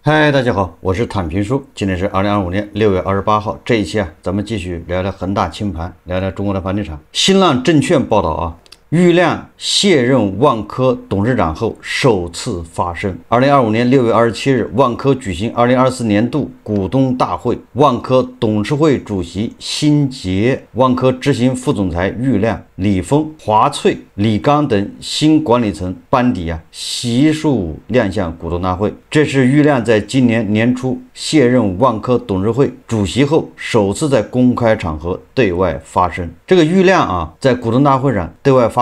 嗨，大家好，我是坦平叔。今天是2025年6月28号，这一期咱们继续聊聊恒大清盘，聊聊中国的房地产。新浪证券报道郁亮卸任万科董事长后首次发声。2025年6月27日，万科举行2024年度股东大会，万科董事会主席辛杰、万科执行副总裁郁亮、李峰、华翠、李刚等新管理层班底悉数亮相股东大会。这是郁亮在今年年初卸任万科董事会主席后首次在公开场合对外发声。这个郁亮在股东大会上对外发声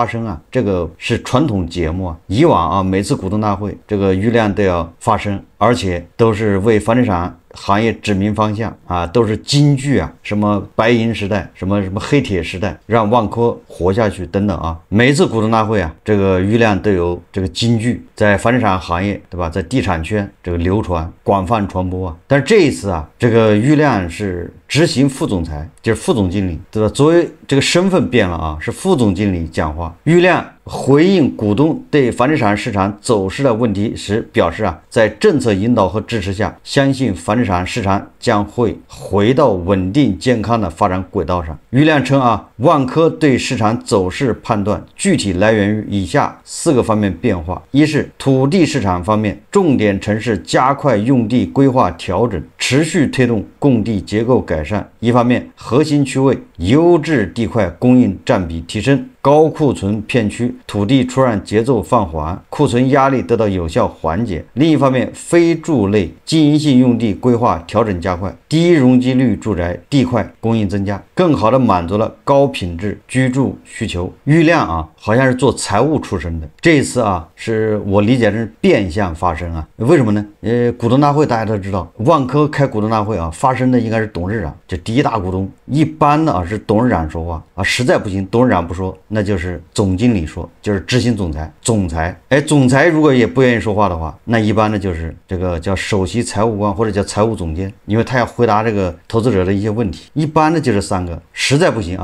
这个是传统节目以往每次股东大会这个郁亮都要发声，而且都是为房地产行业指明方向都是金句什么白银时代，什么黑铁时代，让万科活下去等等每一次股东大会这个郁亮都有这个金句在房地产行业，对吧，在地产圈这个流传广泛传播但是这一次这个郁亮是执行副总裁，就是副总经理，对吧？作为这个身份变了是副总经理讲话。郁亮回应股东对房地产市场走势的问题时表示在政策引导和支持下，相信房地产市场将会回到稳定健康的发展轨道上。郁亮称万科对市场走势判断具体来源于以下4个方面变化：一是土地市场方面，重点城市加快用地规划调整，持续推动供地结构改善。一方面，核心区位优质地块供应占比提升，高库存片区土地出让节奏放缓，库存压力得到有效缓解。另一方面，非住类经营性用地规划调整加快，低容积率住宅地块供应增加，更好地满足了高品质居住需求。郁亮好像是做财务出身的，这一次是我理解成变相发声为什么呢？股东大会大家都知道，万科开股东大会发声的应该是董事长，这第一大股东。一般的是董事长说话实在不行董事长不说，那就是总经理说，就是执行总裁。总裁如果也不愿意说话的话，那一般的就是这个叫首席财务官或者叫财务总监，因为他要回答这个投资者的一些问题。一般的就是3个，实在不行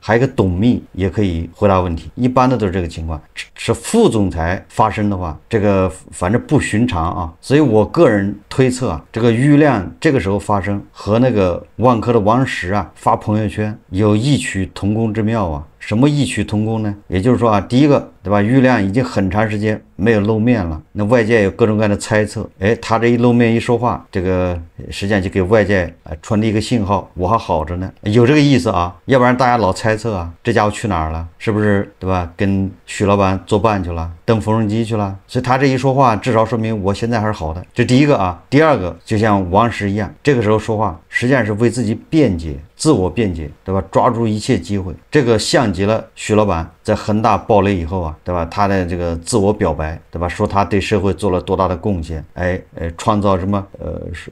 还有一个董秘也可以回答问题，一般的都是这个情况。是副总裁发声的话，这个反正不寻常所以我个人推测这个郁亮这个时候发声和那个万科的王石发朋友圈有异曲同工之妙什么异曲同工呢？也就是说第一个，对吧，郁亮已经很长时间没有露面了，那外界有各种各样的猜测，他这一露面一说话，这个实际上就给外界传递一个信号，我还好着呢，有这个意思要不然大家老猜测这家伙去哪儿了，是不是，对吧，跟许老板作伴去了，蹬缝纫机去了，所以他这一说话至少说明我现在还是好的，这第一个第二个，就像王石一样，这个时候说话实际上是为自己辩解，自我辩解，对吧？抓住一切机会，这个像极了许老板在恒大暴雷以后对吧？他的这个自我表白，对吧？说他对社会做了多大的贡献，创造什么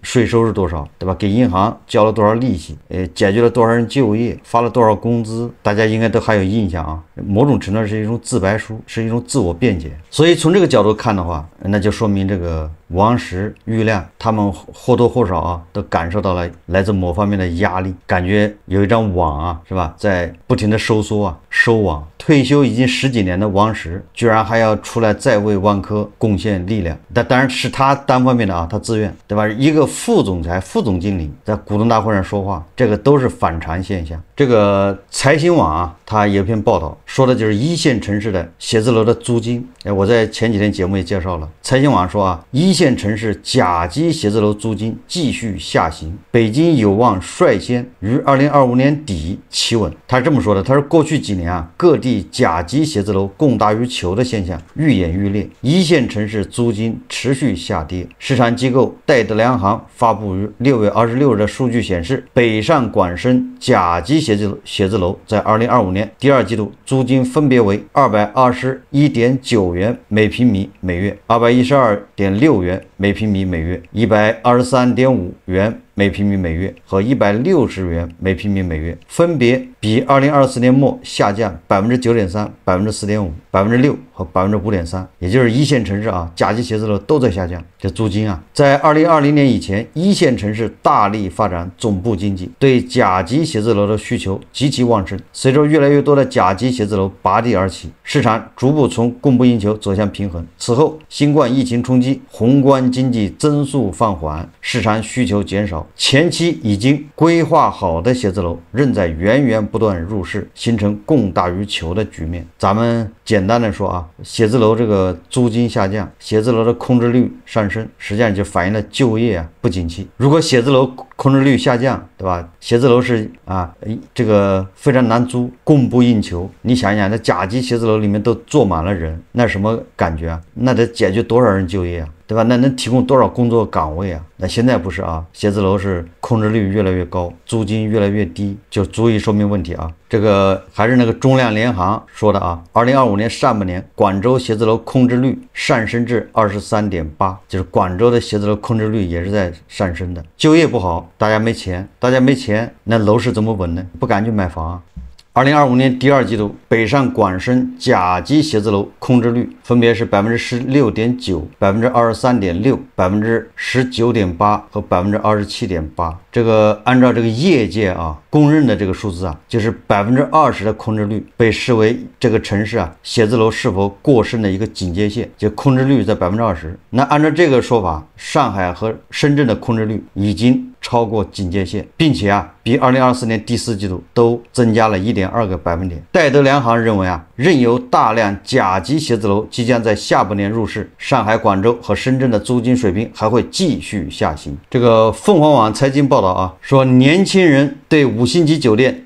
税收是多少，对吧？给银行交了多少利息，解决了多少人就业，发了多少工资，大家应该都还有印象某种程度上是一种自白书，是一种自我辩解。所以从这个角度看的话，那就说明这个王石、郁亮他们或多或少都感受到了来自某方面的压力，感觉有一张网是吧，在不停的收缩收网。退休已经10几年的王石居然还要出来再为万科贡献力量，但当然是他单方面的他自愿，对吧？一个副总裁、副总经理在股东大会上说话，这个都是反常现象。这个财新网他有篇报道说的就是1线城市的写字楼的租金。我在前几天节目也介绍了，财新网说1线城市甲级写字楼租金继续下行，北京有望率先于2025年底企稳。他是这么说的，他说过去几年各地甲级写字楼供大于求的现象愈演愈烈，1线城市租金持续下跌。市场机构戴德梁行发布于6月26日的数据显示，北上广深甲级写字楼在2025年第2季度租金分别为221.9元每平米每月、212.6元每平米每月、123.5元每平米每月和160元每平米每月，分别比2024年末下降9.3%、4.5%、6%和5.3%，也就是一线城市啊，甲级写字楼都在下降。这租金啊，在2020年以前，一线城市大力发展总部经济，对甲级写字楼的需求极其旺盛。随着越来越多的甲级写字楼拔地而起，市场逐步从供不应求走向平衡。此后，新冠疫情冲击，宏观经济增速放缓，市场需求减少，前期已经规划好的写字楼仍在源源不断入市，形成供大于求的局面。咱们简单的说啊，写字楼这个租金下降，写字楼的空置率上升，实际上就反映了就业不景气。如果写字楼空置率下降，对吧？写字楼是这个非常难租，供不应求。你想一想，这甲级写字楼里面都坐满了人，那什么感觉啊？那得解决多少人就业啊？对吧？那能提供多少工作岗位啊？那现在不是啊，写字楼是空置率越来越高，租金越来越低，就足以说明问题啊。这个还是那个中量联行说的啊，2025年上半年广州写字楼空置率上升至23.8%，就是广州的写字楼空置率也是在上升的。就业不好，大家没钱，那楼市怎么稳呢？不敢去买房啊。2025年第二季度，北上广深甲级写字楼空置率分别是16.9%、23.6%、19.8%和27.8%。这个按照这个业界啊公认的这个数字啊，就是20%的空置率被视为这个城市啊写字楼是否过剩的一个警戒线，就空置率在20%。那按照这个说法，上海和深圳的空置率已经超过警戒线，并且啊比2024年第4季度都增加了1.2个百分点。戴德梁行认为啊，仍有大量甲级写字楼即将在下半年入市，上海、广州和深圳的租金水平还会继续下行。这个凤凰网财经报道啊，说年轻人对5星级酒店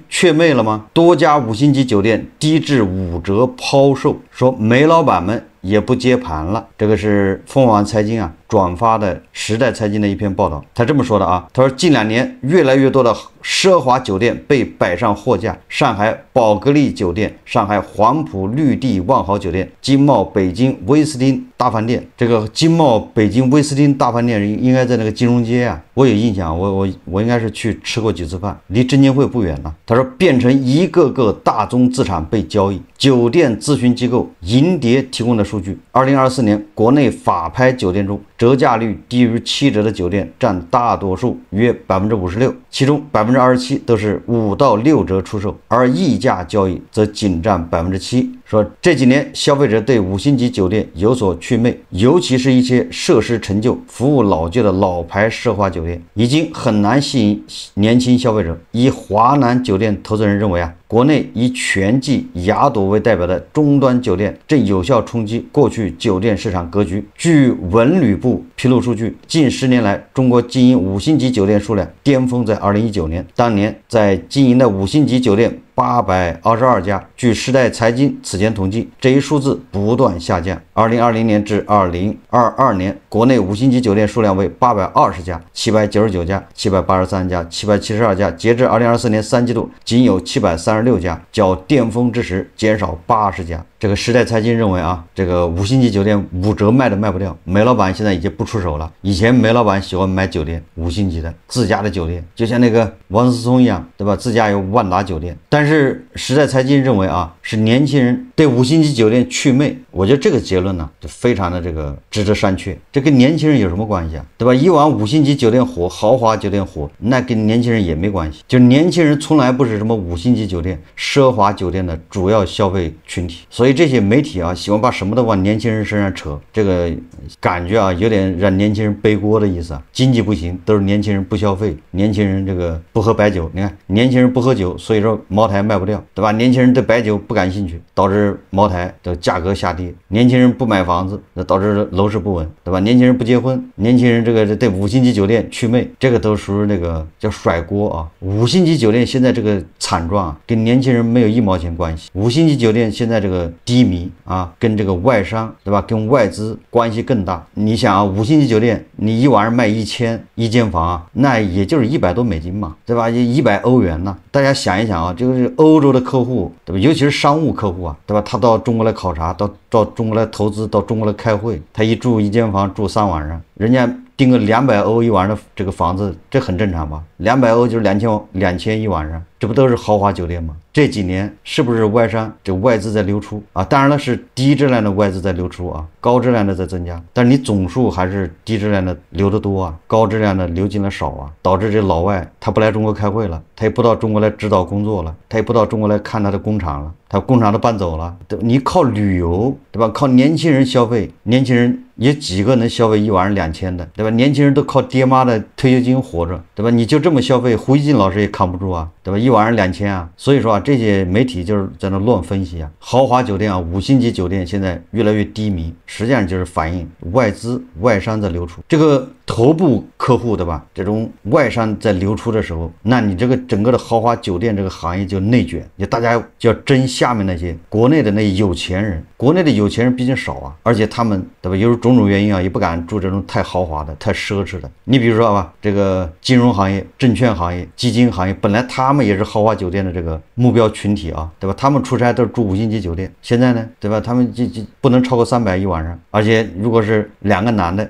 雀魅了吗？多家5星级酒店低至5折抛售，说煤老板们也不接盘了。这个是凤凰财经啊转发的时代财经的一篇报道，他这么说的啊，他说近2年越来越多的奢华酒店被摆上货架，上海宝格丽酒店、上海黄埔绿地万豪酒店、金茂北京威斯汀大饭店。这个金茂北京威斯汀大饭店应该在那个金融街啊，我有印象，我应该是去吃过几次饭，离证监会不远了。他说变成一个个大宗资产被交易。酒店咨询机构银蝶提供的数据，2024年国内法拍酒店中，折价率低于7折的酒店占大多数，约56%，其中27%都是5到6折出售，而溢价交易则仅占7%。说这几年消费者对5星级酒店有所祛魅，尤其是一些设施陈旧、服务老旧的老牌奢华酒店，已经很难吸引年轻消费者。以华南酒店投资人认为啊，国内以全季、雅朵为代表的中端酒店正有效冲击过去酒店市场格局。据文旅部披露数据，近10年来，中国经营5星级酒店数量巅峰在2019年，当年在经营的5星级酒店822家。据时代财经此前统计，这一数字不断下降。2020年至2022年，国内5星级酒店数量为820家、799家、783家、772家，截至2024年3季度，仅有736家，较巅峰之时减少80家。这个时代财经认为啊，这个5星级酒店5折卖不掉，煤老板现在已经不出手了。以前煤老板喜欢买酒店5星级的自家的酒店，就像那个王思聪一样，对吧？自家有万达酒店。但是时代财经认为啊，是年轻人对5星级酒店祛魅。我觉得这个结论呢，就非常的这个值得商榷。这跟年轻人有什么关系啊？对吧？以往5星级酒店火，豪华酒店火，那跟年轻人也没关系。就年轻人从来不是什么5星级酒店、奢华酒店的主要消费群体，所以这些媒体啊，喜欢把什么都往年轻人身上扯，这个感觉啊，有点让年轻人背锅的意思啊。经济不行，都是年轻人不消费，年轻人这个不喝白酒。你看，年轻人不喝酒，所以说茅台卖不掉，对吧？年轻人对白酒不感兴趣，导致茅台的价格下跌。年轻人不买房子，那导致楼市不稳，对吧？年轻人不结婚，年轻人这个对5星级酒店祛魅，这个都属于那个叫甩锅啊。5星级酒店现在这个惨状啊，跟年轻人没有1毛钱关系。5星级酒店现在这个低迷啊，跟这个外商，对吧？跟外资关系更大。你想啊，5星级酒店你一晚上卖1000一间房啊，那也就是100多美金嘛，对吧？100欧元呢。大家想一想啊，就是欧洲的客户，对吧？尤其是商务客户啊，对吧？他到中国来考察，到中国来投资，到中国来开会，他一住一间房住3晚上，人家订个200欧一晚上的这个房子，这很正常吧？200欧就是2000一晚上，这不都是豪华酒店吗？这几年是不是外商这外资在流出啊？当然了，是低质量的外资在流出啊，高质量的在增加，但是你总数还是低质量的流得多啊，高质量的流进来少啊，导致这老外他不来中国开会了，他也不到中国来指导工作了，他也不到中国来看他的工厂了，他工厂都搬走了，你靠旅游对吧？靠年轻人消费，年轻人也几个能消费一晚上2000的，对吧？年轻人都靠爹妈的退休金活着，对吧？你就这么消费，胡锡进老师也扛不住啊，对吧？一晚上2000啊，所以说啊，这些媒体就是在那乱分析啊，豪华酒店啊，5星级酒店现在越来越低迷，实际上就是反映外资外商在流出，这个头部客户对吧？这种外商在流出的时候，那你这个整个的豪华酒店这个行业就内卷，就大家就要争下面那些国内的那些有钱人，国内的有钱人毕竟少啊，而且他们对吧？由于种种原因啊，也不敢住这种太豪华的、太奢侈的。你比如说吧，这个金融行业、证券行业、基金行业，本来他们也是豪华酒店的这个目标群体啊，对吧？他们出差都是住5星级酒店，现在呢，对吧？他们就不能超过300一晚上，而且如果是两个男的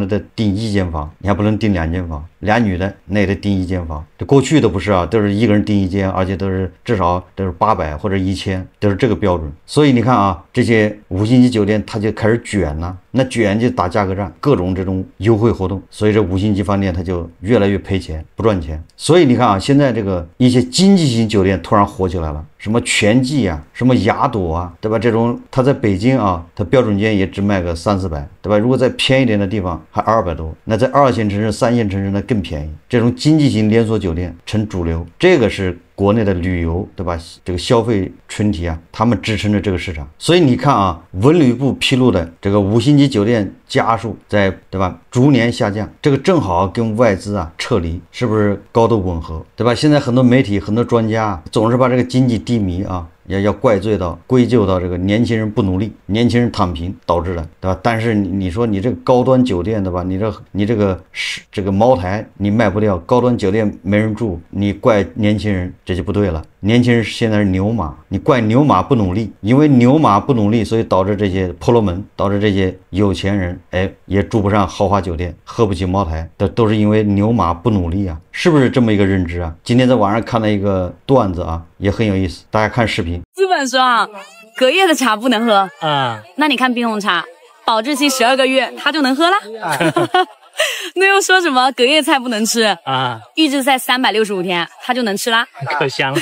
的订1间房，你还不能订2间房，2女的那也得订1间房。这过去都不是啊，都是一个人订1间，而且都是至少都是800或者1000，都是这个标准。所以你看啊，这些5星级酒店它就开始卷了，那卷就打价格战，各种这种优惠活动，所以这5星级饭店它就越来越赔钱，不赚钱。所以你看啊，现在这个一些经济型酒店突然火起来了，什么全季啊，什么雅朵啊，对吧？这种它在北京啊，它标准间也只卖个300-400，对吧？如果在偏一点的地方还200多，那在2线城市、3线城市那更便宜。这种经济型连锁酒店成主流，这个是国内的旅游对吧？这个消费群体啊，他们支撑着这个市场。所以你看啊，文旅部披露的这个5星级酒店家数在对吧逐年下降，这个正好跟外资啊撤离是不是高度吻合，对吧？现在很多媒体、很多专家总是把这个经济低迷啊。要归咎到这个年轻人不努力、年轻人躺平导致的，对吧？但是你说你这个高端酒店对吧？你这个茅台你卖不掉，高端酒店没人住，你怪年轻人这就不对了。年轻人现在是牛马，你怪牛马不努力，因为牛马不努力，所以导致这些婆罗门，导致这些有钱人也住不上豪华酒店，喝不起茅台，都是因为牛马不努力啊，是不是这么一个认知啊？今天在网上看了一个段子啊，也很有意思，大家看视频。资本说啊，隔夜的茶不能喝啊，那你看冰红茶，保质期12个月，它就能喝了。那又说什么隔夜菜不能吃啊？预制菜365天，它就能吃啦，可香了。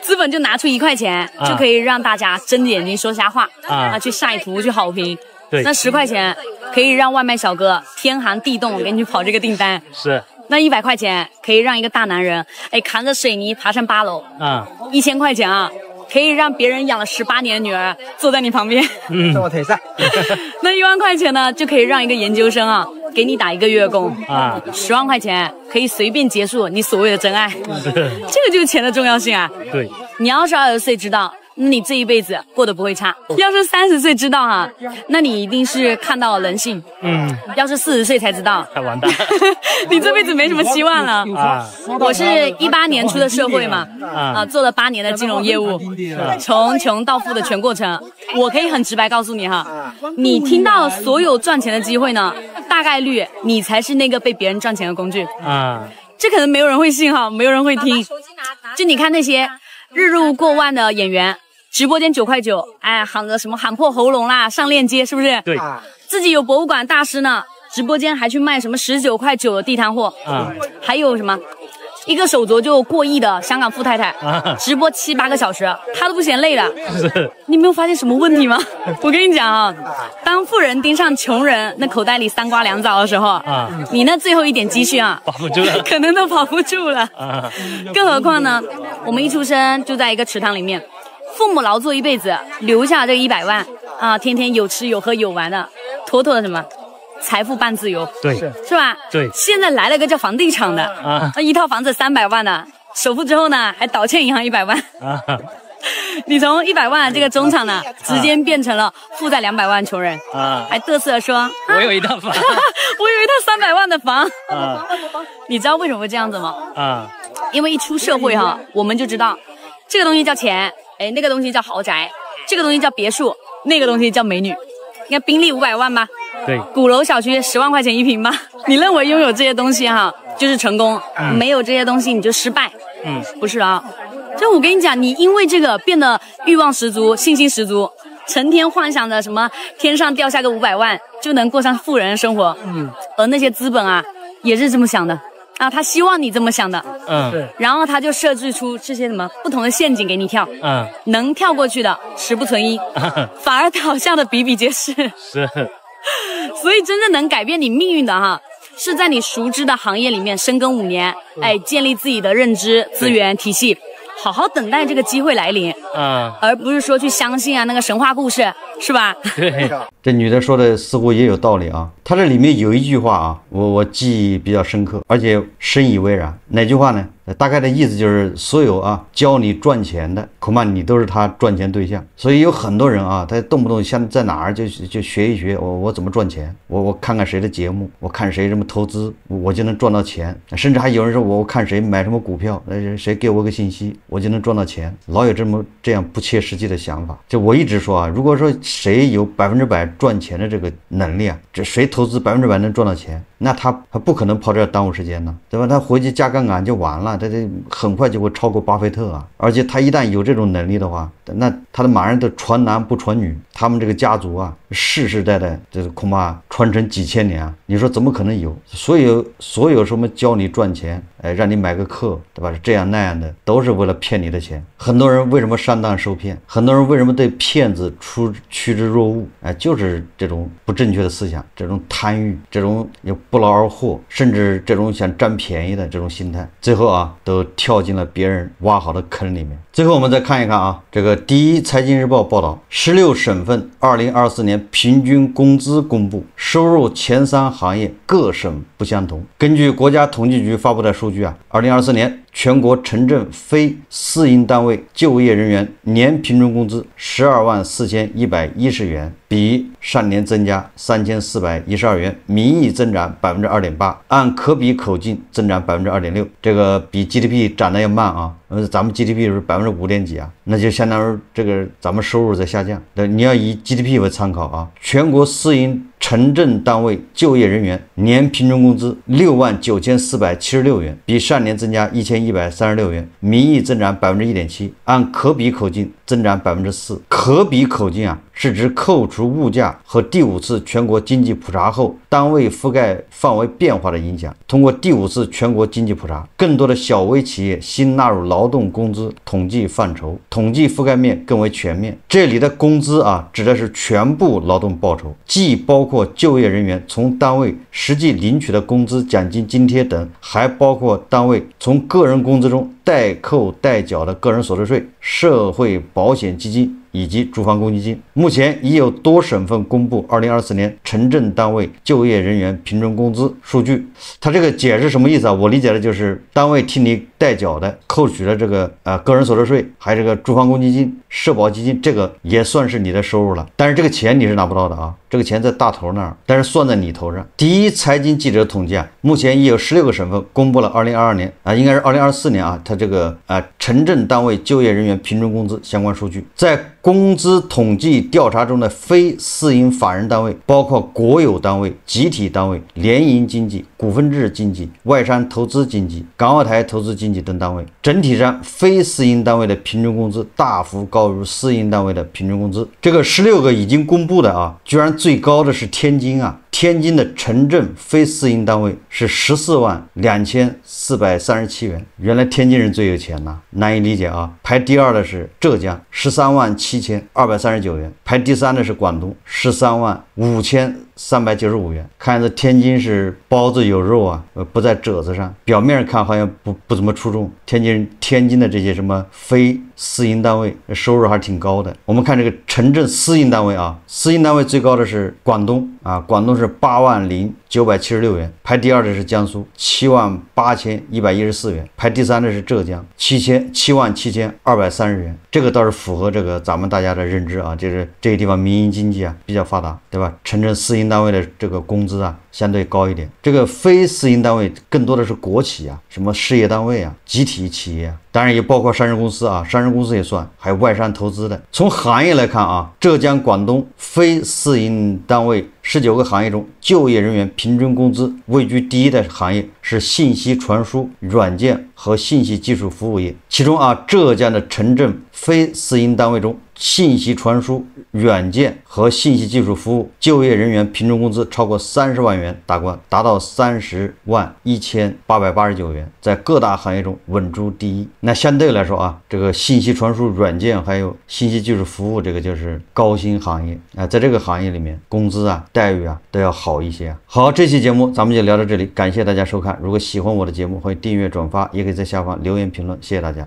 资本就拿出1块钱，就可以让大家睁着眼睛说瞎话啊，去晒图，去好评。对，那10块钱可以让外卖小哥天寒地冻给你跑这个订单。是。那100块钱可以让一个大男人扛着水泥爬上8楼啊，1000块钱啊，可以让别人养了18年的女儿坐在你旁边，在我腿上。那1万块钱呢，就可以让一个研究生啊给你打1个月工啊，10万块钱可以随便结束你所谓的真爱，这个就是钱的重要性啊。对，你要是20岁知道，那你这一辈子过得不会差。要是30岁知道啊，那你一定是看到了人性。要是40岁才知道，太完蛋了。你这辈子没什么希望了啊！我是18年出的社会嘛，做了8年的金融业务，从穷到富的全过程，我可以很直白告诉你哈，你听到所有赚钱的机会呢，大概率你才是那个被别人赚钱的工具啊！这可能没有人会信哈，没有人会听。就你看那些日入过万的演员，直播间9块9，喊着什么喊破喉咙啦，上链接是不是？对，自己有博物馆大师呢。直播间还去卖什么19块9的地摊货啊？还有什么一个手镯就过亿的香港富太太，直播7、8个小时，她都不嫌累的。你没有发现什么问题吗？我跟你讲啊，当富人盯上穷人那口袋里3瓜2枣的时候啊，你那最后一点积蓄啊，保不住了，可能都保不住了。更何况呢，我们一出生就在一个池塘里面，父母劳作一辈子，留下这100万啊，天天有吃有喝有玩的，妥妥的什么？财富半自由，对，是吧？对，现在来了个叫房地产的啊，一套房子300万的，首付之后呢，还倒欠银行100万啊。你从100万这个中产呢，直接变成了负债200万穷人啊，还嘚瑟说我有一套房，我有一套300万的房啊。你知道为什么会这样子吗？啊，因为一出社会哈，我们就知道这个东西叫钱，那个东西叫豪宅，这个东西叫别墅，那个东西叫美女。你看宾利500万吧，对，鼓楼小区10万块钱一平吧？你认为拥有这些东西哈就是成功，没有这些东西你就失败？不是啊。就我跟你讲，你因为这个变得欲望十足、信心十足，成天幻想着什么天上掉下个500万就能过上富人的生活。而那些资本啊也是这么想的啊，他希望你这么想的。然后他就设置出这些什么不同的陷阱给你跳。能跳过去的十不存一，反而倒下的比比皆是。是。所以真正能改变你命运的哈，是在你熟知的行业里面深耕5年，建立自己的认知、资源体系，好好等待这个机会来临。而不是说去相信啊那个神话故事，是吧？对。这女的说的似乎也有道理啊。她这里面有一句话啊，我记忆比较深刻，而且深以为然。哪句话呢？大概的意思就是，所有啊教你赚钱的，恐怕你都是他赚钱对象。所以有很多人啊，他动不动像在哪儿就学一学，我怎么赚钱，我看看谁的节目，我看谁什么投资，我就能赚到钱。甚至还有人说，我看谁买什么股票，谁给我个信息，我就能赚到钱。老有这样不切实际的想法。就我一直说啊，如果说谁有100%赚钱的这个能力啊，这谁投资100%能赚到钱，那他不可能跑这耽误时间呢，对吧？他回去加杠杆就完了，他很快就会超过巴菲特啊！而且他一旦有这种能力的话，那他的马上的传男不传女，他们这个家族啊，世世代代这恐怕传承几千年啊！你说怎么可能有？所有什么教你赚钱，让你买个课，对吧？这样那样的，都是为了骗你的钱。很多人为什么上当受骗？很多人为什么对骗子趋之若鹜？就是这种不正确的思想，这种贪欲，这种也不劳而获，甚至这种想占便宜的这种心态，最后啊都跳进了别人挖好的坑里面。最后我们再看一看啊，这个第一财经日报报道，16省份2024年平均工资公布，收入前3行业各省不相同。根据国家统计局发布的数据啊，2024年全国城镇非私营单位就业人员年平均工资124110元，比上年增加3412元，名义增长2.8%，按可比口径增长2.6%。这个比 GDP 涨得要慢啊，咱们 GDP 是5点几啊，那就相当于这个咱们收入在下降。你要以 GDP 为参考啊，全国私营城镇单位就业人员年平均工资69476元，比上年增加1136元，名义增长1.7%，按可比口径增长4%。可比口径啊，是指扣除物价和第5次全国经济普查后单位覆盖范围变化的影响。通过第5次全国经济普查，更多的小微企业新纳入劳动工资统计范畴，统计覆盖面更为全面。这里的工资啊，指的是全部劳动报酬，既包括就业人员从单位实际领取的工资、奖金、津贴等，还包括单位从个人工资中代扣代缴的个人所得税、社会保险基金以及住房公积金。目前已有多省份公布2024年城镇单位就业人员平均工资数据。它这个解释什么意思啊？我理解的就是单位替你代缴的、扣取的这个个人所得税，还有这个住房公积金、社保基金，这个也算是你的收入了。但是这个钱你是拿不到的啊，这个钱在大头那儿，但是算在你头上。第一财经记者统计啊，目前已有16个省份公布了2022年应该是2024年啊，它这个城镇单位就业人员平均工资相关数据。在工资统计调查中的非私营法人单位，包括国有单位、集体单位、联营经济、股份制经济、外商投资经济、港澳台投资经济等单位，整体上非私营单位的平均工资大幅高于私营单位的平均工资。这个16个已经公布的啊，居然最高的是天津啊！天津的城镇非私营单位是142437元，原来天津人最有钱呐，难以理解啊。排第2的是浙江137239元，排第3的是广东135395元。看着天津是包子有肉啊，不在褶子上，表面上看好像不怎么出众。天津的这些什么非私营单位收入还是挺高的。我们看这个城镇私营单位啊，私营单位最高的是广东啊，广东是80976元，排第2的是江苏78114元，排第3的是浙江77230元。这个倒是符合这个咱们大家的认知啊，就是这个地方民营经济啊比较发达，对吧？城镇私营单位的这个工资啊相对高一点。这个非私营单位更多的是国企啊，什么事业单位啊、集体企业啊，当然也包括上市公司啊，上市公司也算，还有外商投资的。从行业来看啊，浙江、广东非私营单位19个行业中，就业人员平均工资位居第一的行业是信息传输、软件和信息技术服务业。其中浙江的城镇非私营单位中，信息传输、软件和信息技术服务就业人员平均工资超过30万元大关，达到301889元，在各大行业中稳居第一。那相对来说这个信息传输、软件还有信息技术服务，这个就是高薪行业在这个行业里面，工资待遇都要好一些好，这期节目咱们就聊到这里，感谢大家收看。如果喜欢我的节目，欢迎订阅、转发，也可以在下方留言评论，谢谢大家。